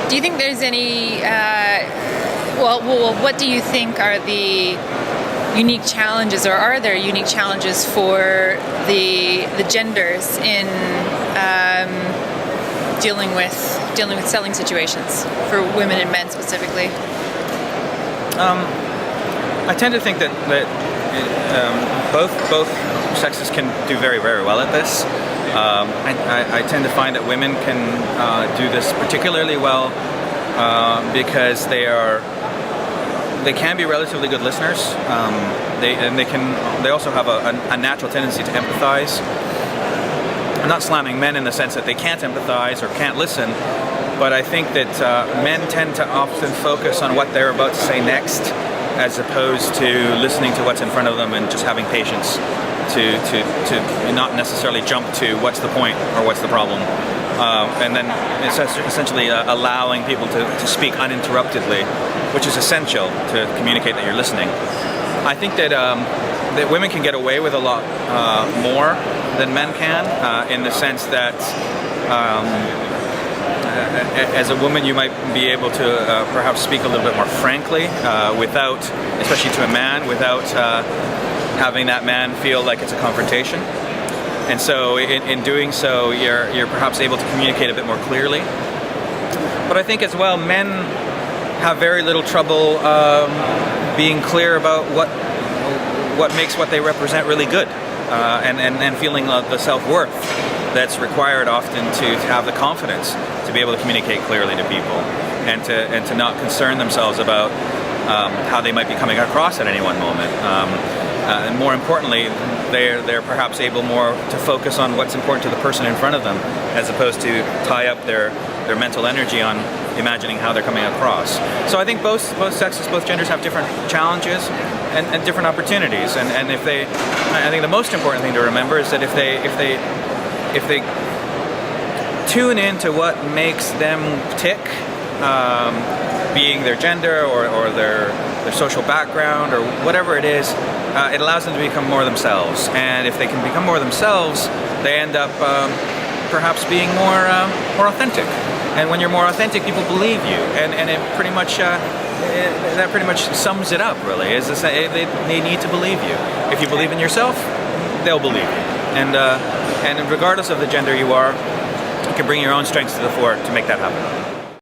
Do you think there's any, what do you think are the unique challenges, or are there unique challenges for the genders in dealing with selling situations for women and men specifically? I tend to think that both sexes can do very, very well at this. I tend to find that women can do this particularly well because they can be relatively good listeners. They also have a natural tendency to empathize. I'm not slamming men in the sense that they can't empathize or can't listen, but I think that men tend to often focus on what they're about to say next, as opposed to listening to what's in front of them and just having patience to not necessarily jump to what's the point or what's the problem. And then it's essentially allowing people to speak uninterruptedly, which is essential to communicate that you're listening. I think that women can get away with a lot more than men can, in the sense that as a woman you might be able to perhaps speak a little bit more frankly, without, especially to a man, without having that man feel like it's a confrontation. And so in doing so, you're perhaps able to communicate a bit more clearly. But I think as well, men have very little trouble being clear about what makes what they represent really good, and feeling the self-worth that's required often to have the confidence to be able to communicate clearly to people, and to not concern themselves about how they might be coming across at any one moment. And more importantly, they're perhaps able more to focus on what's important to the person in front of them, as opposed to tie up their mental energy on imagining how they're coming across. So I think both sexes, both genders have different challenges and different opportunities. And I think the most important thing to remember is that if they tune into what makes them tick, being their gender or their social background or whatever it is, it allows them to become more themselves. And if they can become more themselves, they end up perhaps being more authentic. And when you're more authentic, people believe you. And it pretty much that pretty much sums it up. Really, is to say they need to believe you. If you believe in yourself, they'll believe you. And regardless of the gender you are, you can bring your own strengths to the fore to make that happen.